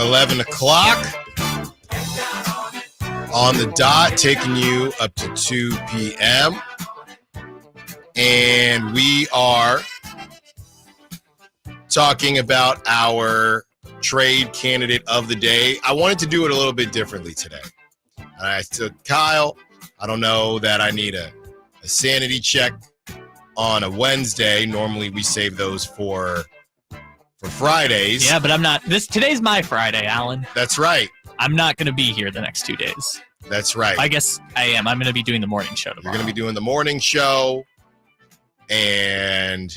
11 o'clock on the dot, taking you up to 2 p.m. And we are talking about our trade candidate of the day. I wanted to do it a little bit differently today. I said, Kyle, I don't know that I need a sanity check on a Wednesday. Normally we save those for Fridays. Yeah, but I'm not. Today's my Friday, Alan. That's right. I'm not going to be here the next 2 days. That's right. I guess I am. I'm going to be doing the morning show tomorrow. You're going to be doing the morning show, and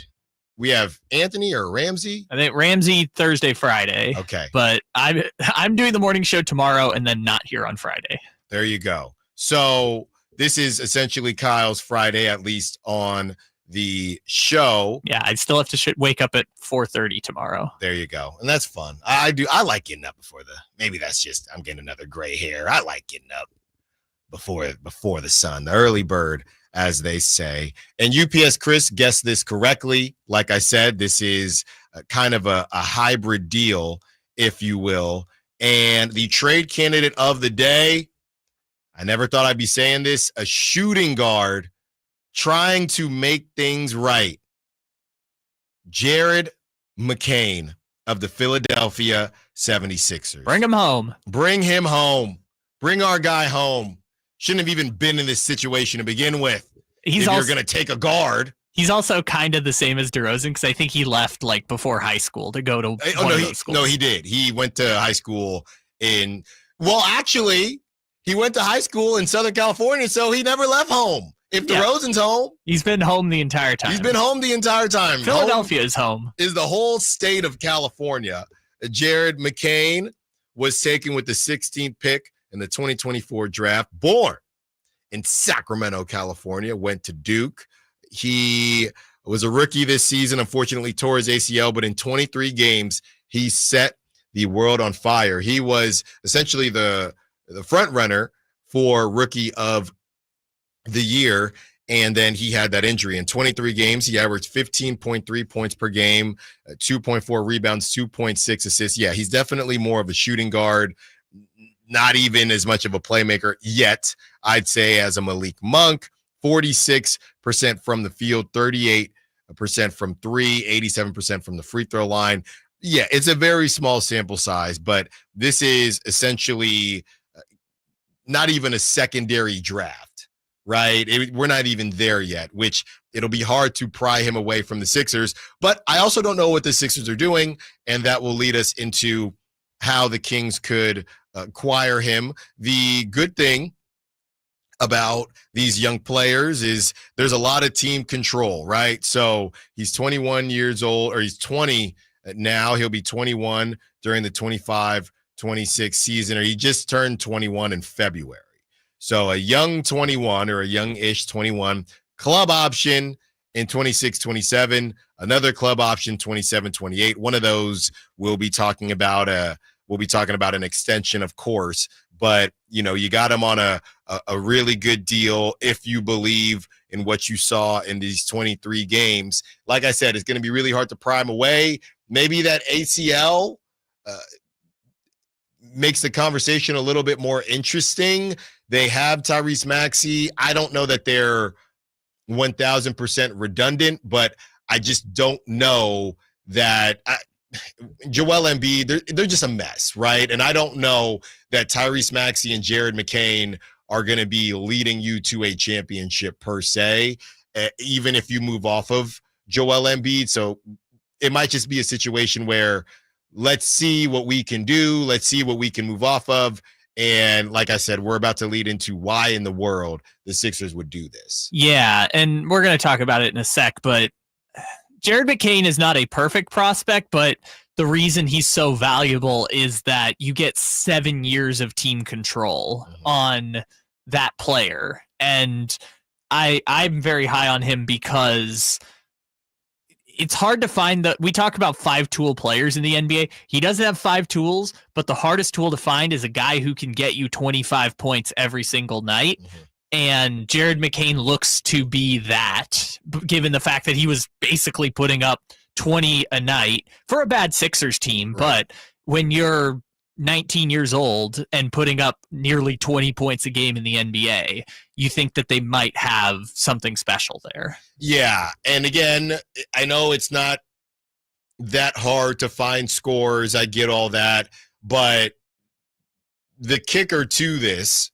we have Anthony or Ramsey. I think Ramsey Thursday, Friday. Okay. But I'm doing the morning show tomorrow and then not here on Friday. There you go. So this is essentially Kyle's Friday, at least on the show. Yeah, I still have to wake up at 4:30 tomorrow. There you go. And that's fun. I like getting up maybe that's just, I'm getting another gray hair. I like getting up before the sun, the early bird, as they say. And UPS Chris guessed this correctly. Like I said, this is kind of a hybrid deal, if you will. And the trade candidate of the day, I never thought I'd be saying this, a shooting guard trying to make things right. Jared McCain of the Philadelphia 76ers. Bring him home. Bring him home. Bring our guy home. Shouldn't have even been in this situation to begin with. You're going to take a guard. He's also kind of the same as DeRozan because I think he left like before high school to go to one of those schools. No, he did. He went to high school actually, he went to high school in Southern California, so he never left home. If DeRozan's home. He's been home the entire time. Philadelphia is home. Is the whole state of California. Jared McCain was taken with the 16th pick in the 2024 draft. Born in Sacramento, California. Went to Duke. He was a rookie this season. Unfortunately, tore his ACL. But in 23 games, he set the world on fire. He was essentially the front runner for Rookie of the Year, and then he had that injury. In 23 games, he averaged 15.3 points per game, 2.4 rebounds, 2.6 assists. Yeah, he's definitely more of a shooting guard, not even as much of a playmaker yet, I'd say, as a Malik Monk. 46% from the field, 38% from three, 87% from the free throw line. Yeah, it's a very small sample size, but this is essentially not even a secondary draft, right? We're not even there yet, which it'll be hard to pry him away from the Sixers. But I also don't know what the Sixers are doing, and that will lead us into how the Kings could acquire him. The good thing about these young players is there's a lot of team control, right? So he's 21 years old, or he's 20 now. He'll be 21 during the 25-26 season, or he just turned 21 in February. So a young 21 or a young-ish 21, club option in 26-27, another club option 27-28. One of those we'll be talking about an extension, of course, but you got him on a really good deal if you believe in what you saw in these 23 games. Like I said, it's going to be really hard to pry him away. Maybe that ACL makes the conversation a little bit more interesting. They have Tyrese Maxey. I don't know that they're 1,000% redundant, but I just don't know that Joel Embiid, they're just a mess, right? And I don't know that Tyrese Maxey and Jared McCain are going to be leading you to a championship per se, even if you move off of Joel Embiid. So it might just be a situation where let's see what we can do. Let's see what we can move off of. And like I said, we're about to lead into why in the world the Sixers would do this. Yeah, and we're going to talk about it in a sec, but Jared McCain is not a perfect prospect, but the reason he's so valuable is that you get 7 years of team control on that player. And I'm very high on him because it's hard to find we talk about 5-tool players in the NBA. He doesn't have 5 tools, but the hardest tool to find is a guy who can get you 25 points every single night. And Jared McCain looks to be that, given the fact that he was basically putting up 20 a night for a bad Sixers team. Right. But when you're 19 years old and putting up nearly 20 points a game in the NBA, you think that they might have something special there. Yeah. And again, I know it's not that hard to find scores. I get all that. But the kicker to this,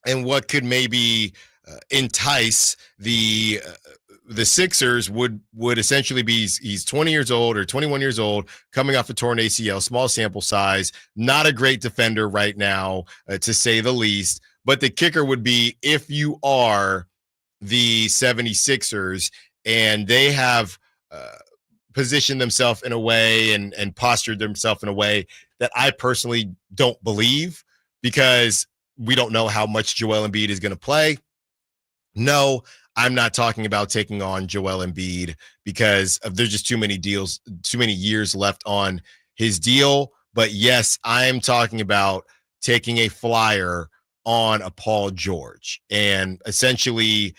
and what could maybe entice the Sixers would essentially be he's 20 years old or 21 years old, coming off a torn ACL, small sample size, not a great defender right now, to say the least. But the kicker would be if you are the 76ers and they have positioned themselves in a way and postured themselves in a way that I personally don't believe, because we don't know how much Joel Embiid is going to play. No, I'm not talking about taking on Joel Embiid because there's just too many years left on his deal. But yes, I am talking about taking a flyer on a Paul George and essentially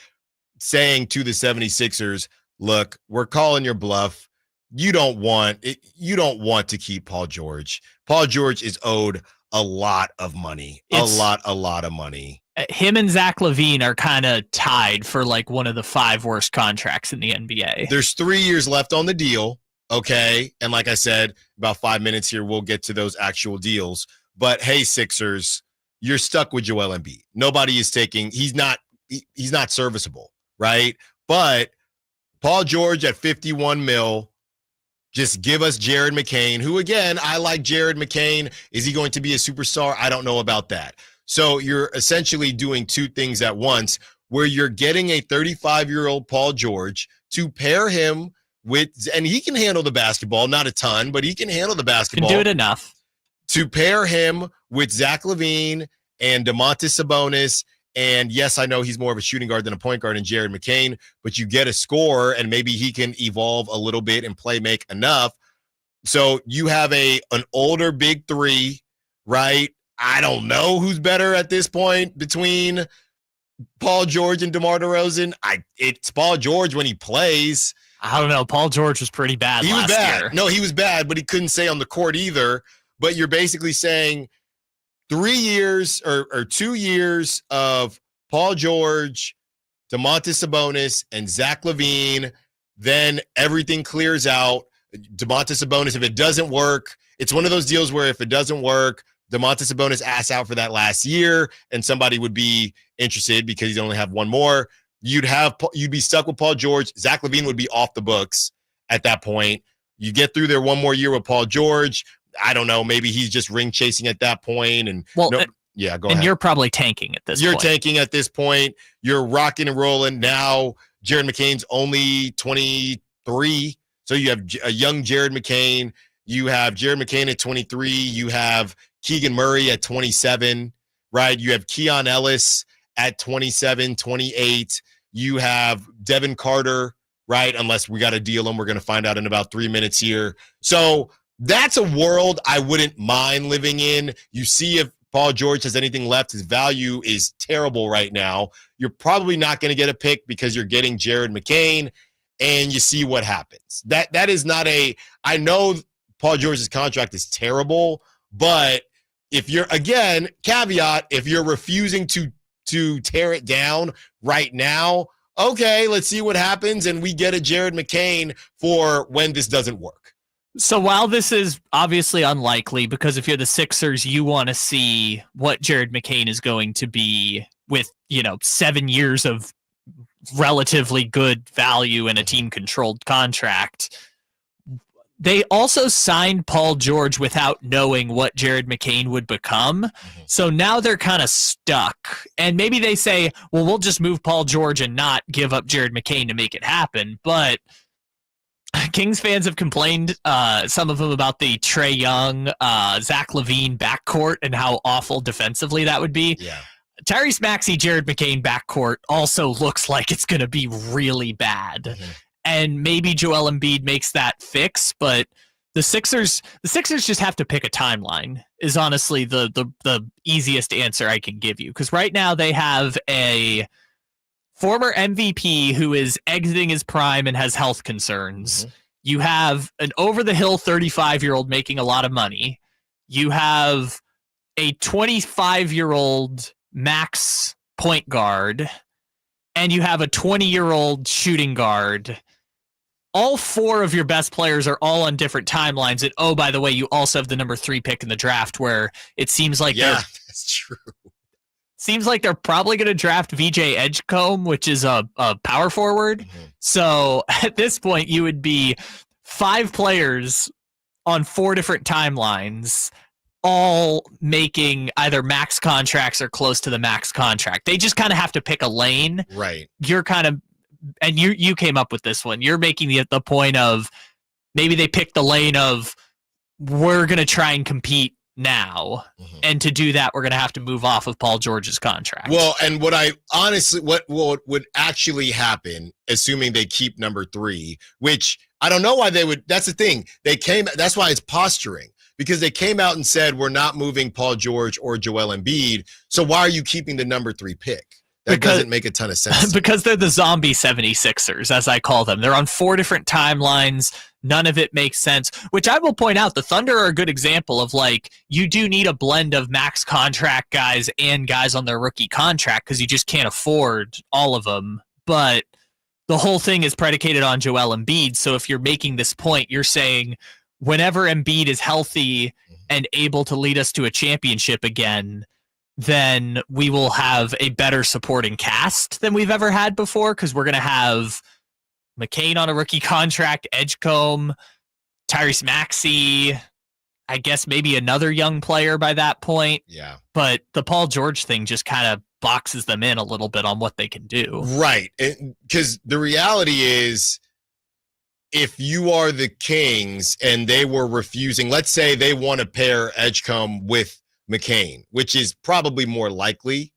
saying to the 76ers, look, we're calling your bluff. You don't want to keep Paul George. Paul George is owed a lot of money, a lot of money. Him and Zach LaVine are kind of tied for like one of the 5 worst contracts in the NBA. There's 3 years left on the deal. Okay. And like I said, about 5 minutes here, we'll get to those actual deals. But hey, Sixers, you're stuck with Joel Embiid. Nobody is he's not serviceable, right? But Paul George at 51 mil, just give us Jared McCain, who, again, I like Jared McCain. Is he going to be a superstar? I don't know about that. So you're essentially doing 2 things at once, where you're getting a 35-year-old Paul George to pair him with, and he can handle the basketball, not a ton, but he can handle the basketball. Can do it enough. To pair him with Zach LaVine and Domantas Sabonis. And yes, I know he's more of a shooting guard than a point guard in Jared McCain, but you get a scorer and maybe he can evolve a little bit and make enough. So you have an older big 3, right? I don't know who's better at this point between Paul George and DeMar DeRozan. It's Paul George when he plays. I don't know. Paul George was pretty bad last year. No, he was bad, but he couldn't stay on the court either. But you're basically saying 3 years or 2 years of Paul George, Domantas Sabonis, and Zach LaVine, then everything clears out. Domantas Sabonis, if it doesn't work, it's one of those deals where if it doesn't work, Domantas Sabonis asks out for that last year, and somebody would be interested because he'd only have one more. You'd be stuck with Paul George. Zach LaVine would be off the books at that point. You get through there one more year with Paul George. I don't know. Maybe he's just ring chasing at that point. And go ahead. And you're probably tanking at this point. You're tanking at this point. You're rocking and rolling. Now, Jared McCain's only 23. So you have a young Jared McCain. You have Jared McCain at 23. You have Keegan Murray at 27, right? You have Keon Ellis at 27, 28. You have Devin Carter, right? Unless we got to deal him. We're going to find out in about 3 minutes here. So that's a world I wouldn't mind living in. You see if Paul George has anything left. His value is terrible right now. You're probably not going to get a pick because you're getting Jared McCain, and you see what happens. That is not I know Paul George's contract is terrible, but if you're, again, caveat, if you're refusing to tear it down right now, okay, let's see what happens, and we get a Jared McCain for when this doesn't work. So while this is obviously unlikely, because if you're the Sixers, you want to see what Jared McCain is going to be with, 7 years of relatively good value in a team-controlled contract. They also signed Paul George without knowing what Jared McCain would become. Mm-hmm. So now they're kind of stuck. And maybe they say, well, we'll just move Paul George and not give up Jared McCain to make it happen. But Kings fans have complained, some of them, about the Trae Young, Zach LaVine backcourt and how awful defensively that would be. Yeah. Tyrese Maxey, Jared McCain backcourt also looks like it's going to be really bad. Mm-hmm. And maybe Joel Embiid makes that fix, but the Sixers just have to pick a timeline is honestly the easiest answer I can give you. Because right now they have a former MVP who is exiting his prime and has health concerns. Mm-hmm. You have an over-the-hill 35-year-old making a lot of money. you have a 25-year-old max point guard, and you have a 20-year-old shooting guard. All four of your best players are all on different timelines. And oh, by the way, you also have the number 3 pick in the draft, where it seems like that's true. Seems like they're probably going to draft VJ Edgecombe, which is a power forward. Mm-hmm. So at this point, you would be 5 players on 4 different timelines, all making either max contracts or close to the max contract. They just kind of have to pick a lane. Right. You're kind of, and you came up with this one. You're making the point of maybe they pick the lane of we're going to try and compete now. Mm-hmm. And to do that, we're going to have to move off of Paul George's contract. Well, and what would actually happen, assuming they keep number 3, which I don't know why they would. That's the thing. That's why it's posturing, because they came out and said, we're not moving Paul George or Joel Embiid. So why are you keeping the number 3 pick? That doesn't make a ton of sense. Because they're the zombie 76ers, as I call them. They're on 4 different timelines. None of it makes sense, which I will point out, the Thunder are a good example of, like, you do need a blend of max contract guys and guys on their rookie contract because you just can't afford all of them. But the whole thing is predicated on Joel Embiid. So if you're making this point, you're saying whenever Embiid is healthy and able to lead us to a championship again, then we will have a better supporting cast than we've ever had before, because we're going to have McCain on a rookie contract, Edgecombe, Tyrese Maxey, I guess maybe another young player by that point. Yeah. But the Paul George thing just kind of boxes them in a little bit on what they can do. Right. Because the reality is, if you are the Kings and they were refusing, let's say they want to pair Edgecombe with McCain, which is probably more likely,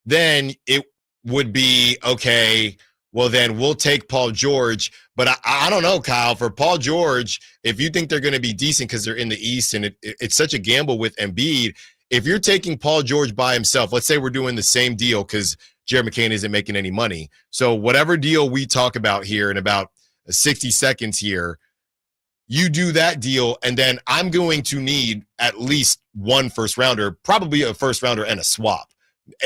then it would be, okay, well, then we'll take Paul George. But I don't know, Kyle, for Paul George, if you think they're going to be decent because they're in the East and it's such a gamble with Embiid, if you're taking Paul George by himself, let's say we're doing the same deal because Jared McCain isn't making any money. So whatever deal we talk about here in about 60 seconds here, you do that deal, and then I'm going to need at least 1 first rounder, probably a first rounder and a swap.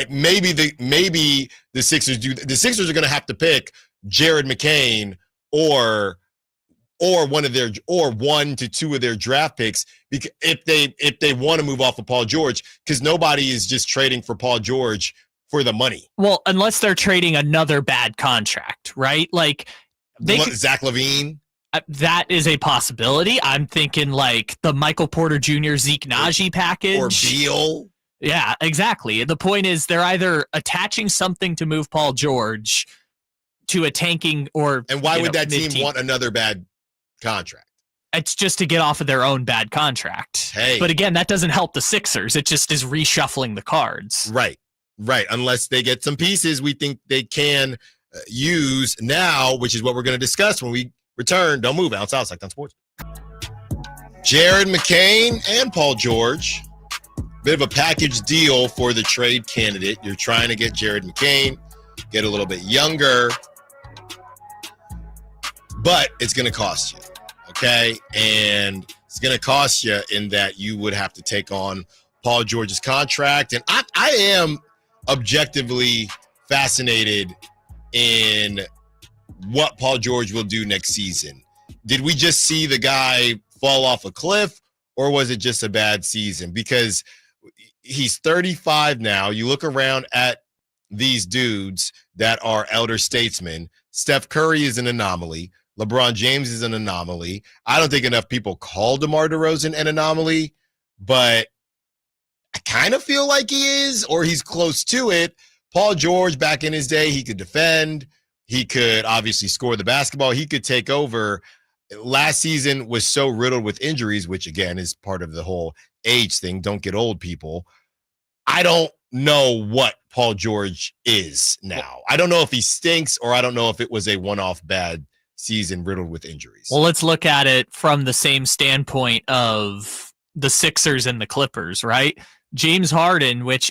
Maybe the Sixers do. The Sixers are going to have to pick Jared McCain or 1 to 2 of their draft picks, because if they want to move off of Paul George, because nobody is just trading for Paul George for the money. Well, unless they're trading another bad contract, right? Like Zach LaVine. That is a possibility. I'm thinking like the Michael Porter Jr. Zeke Naji package. Or Beal. Yeah, exactly. The point is they're either attaching something to move Paul George to a tanking or... And why would that team want another bad contract? It's just to get off of their own bad contract. Hey. But again, that doesn't help the Sixers. It just is reshuffling the cards. Right. Unless they get some pieces we think they can use now, which is what we're going to discuss when we return. Don't move. Outside Sactown Sports. Jared McCain and Paul George. Bit of a package deal for the trade candidate. You're trying to get Jared McCain, get a little bit younger, but it's going to cost you, okay? And it's going to cost you in that you would have to take on Paul George's contract. And I am objectively fascinated in what Paul George will do next season. Did we just see the guy fall off a cliff, or was it just a bad season? Because he's 35 now. You look around at these dudes that are elder statesmen. Steph Curry is an anomaly. LeBron James is an anomaly. I don't think enough people call DeMar DeRozan an anomaly, but I kind of feel like he is, or he's close to it. Paul George, back in his day, he could defend. He could obviously score the basketball. He could take over. Last season was so riddled with injuries, which, again, is part of the whole age thing. Don't get old, people. I don't know what Paul George is now. I don't know if he stinks, or I don't know if it was a one-off bad season riddled with injuries. Well, let's look at it from the same standpoint of the Sixers and the Clippers, right? James Harden, which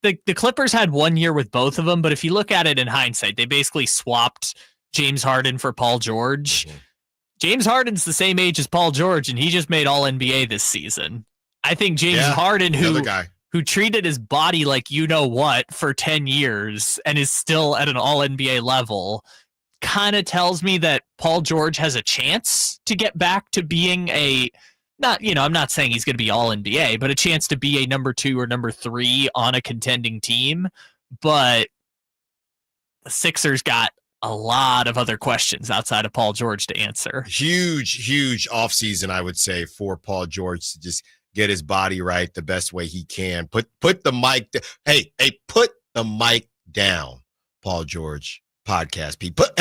the Clippers had 1 year with both of them, but if you look at it in hindsight, they basically swapped James Harden for Paul George. Mm-hmm. James Harden's the same age as Paul George, and he just made All-NBA this season. I think James Harden, guy. who treated his body like you know what for 10 years and is still at an all-NBA level, kind of tells me that Paul George has a chance to get back to being I'm not saying he's going to be all NBA, but a chance to be a number 2 or number 3 on a contending team. But the Sixers got a lot of other questions outside of Paul George to answer. Huge offseason, I would say, for Paul George to just get his body right the best way he can. Put the mic. Hey, put the mic down, Paul George. Podcast P. Put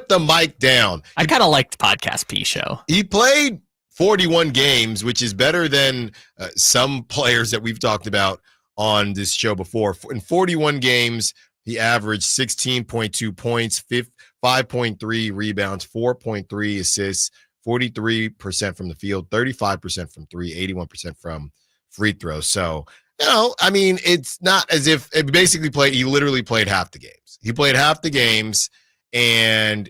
the mic down. I kind of liked Podcast P show. He played 41 games, which is better than some players that we've talked about on this show before. In 41 games, he averaged 16.2 points, 5.3 rebounds, 4.3 assists, 43% from the field, 35% from three, 81% from free throws. So, it's not as if it basically he literally played half the games. He played half the games, and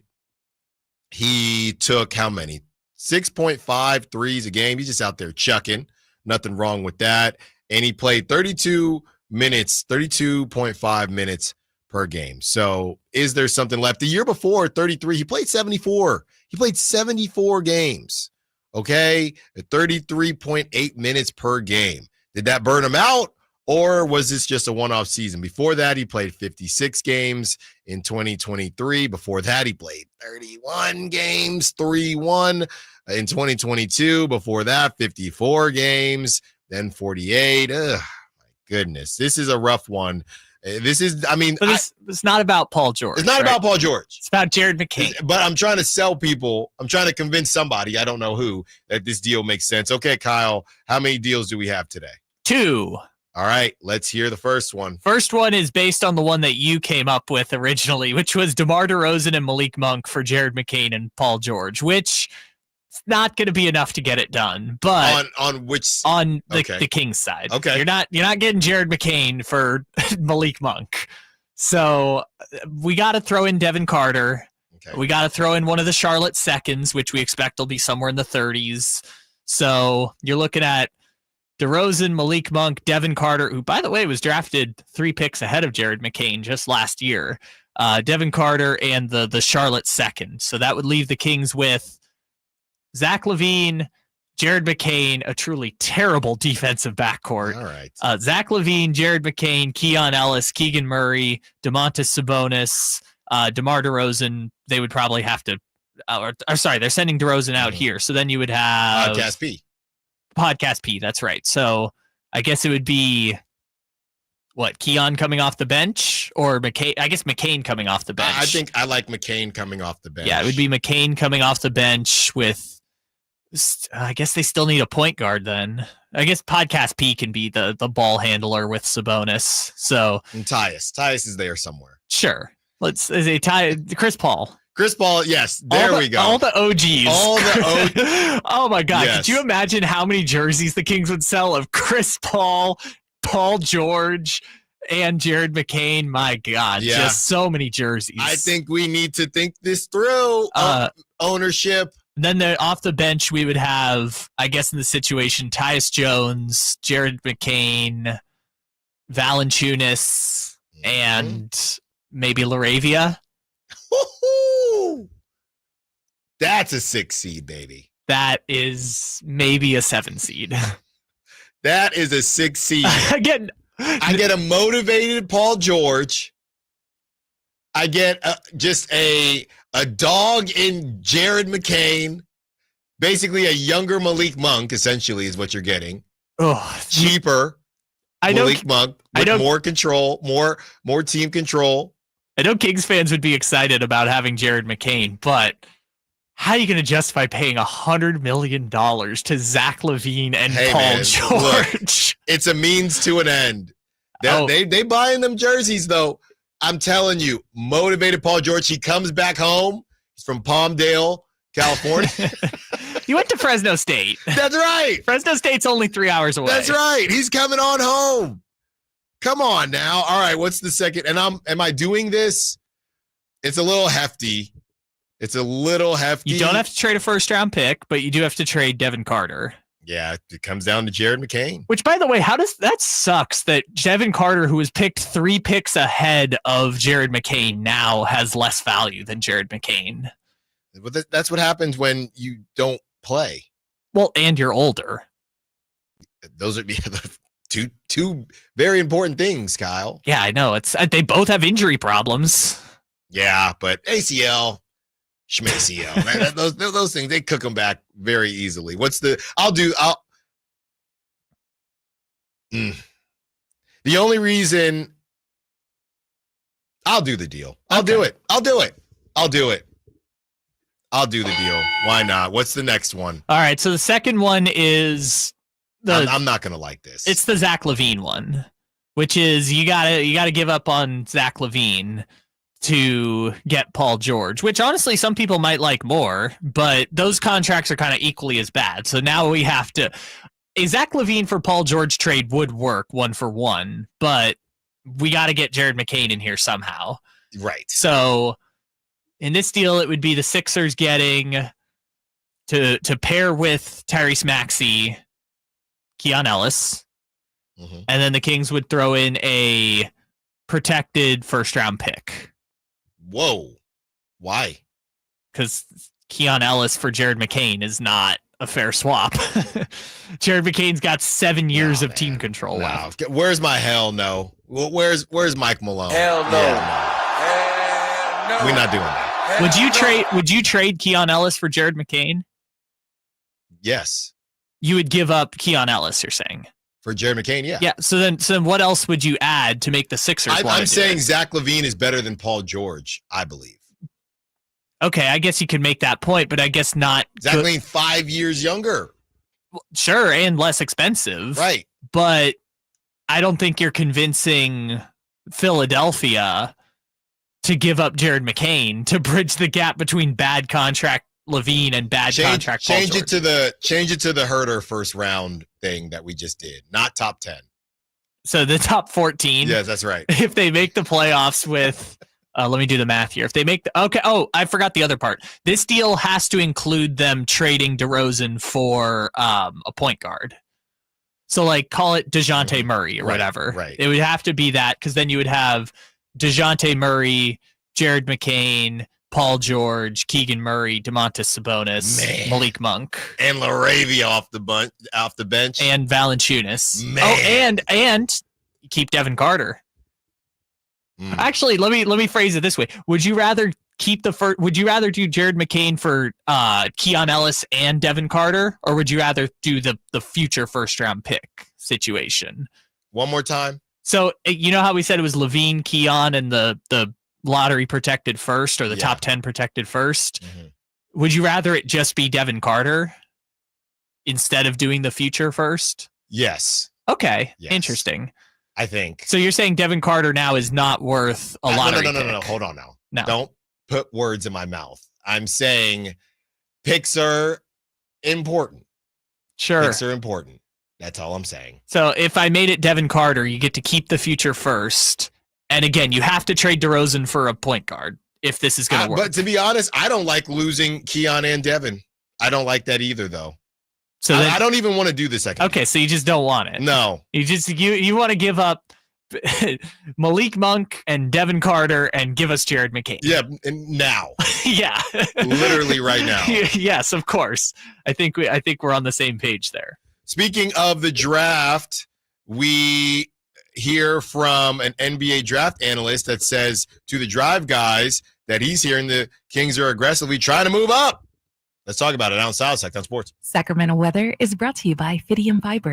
he took how many? 6.5 threes a game. He's just out there chucking. Nothing wrong with that. And he played 32.5 minutes per game. So is there something left? The year before, 33, he played 74. He played 74 games. Okay? 33.8 minutes per game. Did that burn him out? Or was this just a one-off season? Before that, he played 56 games in 2023. Before that, he played 31 games, 3-1 in 2022. Before that, 54 games, then 48. Ugh, my goodness. This is a rough one. It's not about Paul George. It's not about Paul George. It's about Jared McCain. But I'm trying to sell people. I'm trying to convince somebody, I don't know who, that this deal makes sense. Okay, Kyle, how many deals do we have today? 2. All right, let's hear the first one. First one is based on the one that you came up with originally, which was DeMar DeRozan and Malik Monk for Jared McCain and Paul George, which is not going to be enough to get it done. But on which the Kings side, okay, you're not getting Jared McCain for Malik Monk. So we got to throw in Devin Carter. Okay. We got to throw in one of the Charlotte seconds, which we expect will be somewhere in the 30s. So you're looking at DeRozan, Malik Monk, Devin Carter, who, by the way, was drafted 3 picks ahead of Jared McCain just last year. Devin Carter and the Charlotte second. So that would leave the Kings with Zach LaVine, Jared McCain, a truly terrible defensive backcourt. All right. Zach LaVine, Jared McCain, Keon Ellis, Keegan Murray, Domantas Sabonis, DeMar DeRozan. They would probably have to they're sending DeRozan out here. So then you would have Podcast P, that's right. So I guess it would be Keon coming off the bench or McCain? I guess McCain coming off the bench. I think I like McCain coming off the bench. Yeah, it would be McCain coming off the bench with, I guess they still need a point guard then. I guess Podcast P can be the ball handler with Sabonis. So and Tyus is there somewhere. Sure. Chris Paul. Chris Paul, yes. There we go. All the OGs. Oh my God. Yes. Could you imagine how many jerseys the Kings would sell of Chris Paul, Paul George, and Jared McCain? My God. Yeah. Just so many jerseys. I think we need to think this through. Ownership. Then off the bench, we would have, I guess in the situation, Tyus Jones, Jared McCain, Valanciunas, and maybe LaRavia. That's a 6 seed, baby. That is maybe a 7 seed. That is a 6 seed. I get a motivated Paul George. I get just a dog in Jared McCain. Basically, a younger Malik Monk, essentially, is what you're getting. Oh, cheaper. Malik Monk with more control, more team control. I know Kings fans would be excited about having Jared McCain, but how are you going to justify paying $100 million to Zach LaVine and Paul George? Look, it's a means to an end. They buying them jerseys, though. I'm telling you, motivated Paul George. He comes back home. He's from Palmdale, California. He went to Fresno State. That's right. Fresno State's only 3 hours away. That's right. He's coming on home. Come on now. All right, what's the second? And am I doing this? It's a little hefty. You don't have to trade a first-round pick, but you do have to trade Devin Carter. Yeah, it comes down to Jared McCain. Which, by the way, how does that sucks that Devin Carter, who was picked 3 picks ahead of Jared McCain, now has less value than Jared McCain. But that's what happens when you don't play. Well, and you're older. Those are two very important things, Kyle. Yeah, I know. They both have injury problems. Yeah, but ACL, ACL, those things, they cook them back very easily. The only reason I'll do the deal. I'll do it. I'll do the deal. Why not? What's the next one? All right. So the second one is I'm not going to like this. It's the Zach LaVine one, which is you gotta give up on Zach LaVine to get Paul George, which honestly some people might like more, but those contracts are kind of equally as bad. So now we have to. A Zach LaVine for Paul George trade would work 1-for-1, but we got to get Jared McCain in here somehow. Right. So in this deal, it would be the Sixers getting to pair with Tyrese Maxey, Keon Ellis, and then the Kings would throw in a protected first-round pick. Whoa. Why? Because Keon Ellis for Jared McCain is not a fair swap. Jared McCain's got 7 years of team control left. Where's my hell no? Where's Mike Malone? Hell no. Yeah, no. We're not doing that. Would you trade Keon Ellis for Jared McCain? Yes. You would give up Keon Ellis, you're saying? For Jared McCain, yeah. Yeah. So then what else would you add to make the Sixers want to do I'm saying it? Zach LaVine is better than Paul George, I believe. Okay, I guess you could make that point, but I guess not. Zach LaVine 5 years younger. Sure, and less expensive. Right. But I don't think you're convincing Philadelphia to give up Jared McCain to bridge the gap between bad contract LaVine and bad contract Paul George. Change it to the Herter first round thing that we just did, not top 10. So the top 14. Yes, that's right. If they make the playoffs with let me do the math here. If they make I forgot the other part. This deal has to include them trading DeRozan for a point guard. So like call it DeJounte Murray or whatever. Right. It would have to be that because then you would have DeJounte Murray, Jared McCain, Paul George, Keegan Murray, Domantas Sabonis, Malik Monk, and LaRavia off the bench, and Valanciunas. Man. Oh, and keep Devin Carter. Actually, let me phrase it this way: would you rather keep the first? Would you rather do Jared McCain for Keon Ellis and Devin Carter, or would you rather do the future first round pick situation? One more time. So you know how we said it was LaVine, Keon, and the lottery protected first or the top 10 protected first. Would you rather it just be Devin Carter instead of doing the future first? Yes. Okay. Yes. Interesting. I think. So you're saying Devin Carter now is not worth a lottery pick? No. Hold on now. No. Don't put words in my mouth. I'm saying picks are important. Sure. Picks are important. That's all I'm saying. So if I made it Devin Carter, you get to keep the future first. And again, you have to trade DeRozan for a point guard if this is going to work. But to be honest, I don't like losing Keon and Devin. I don't like that either, though. So I don't even want to do the second. Okay, so you just don't want it. No. You want to give up Malik Monk and Devin Carter and give us Jared McCain. Yeah, and now. Yeah. Literally right now. Yes, of course. I think we're on the same page there. Speaking of the draft, we hear from an NBA draft analyst that says to the Drive guys that he's hearing the Kings are aggressively trying to move up. Let's talk about it. Allen Stiles, Sactown Sports. Sacramento weather is brought to you by Fidium Fiber.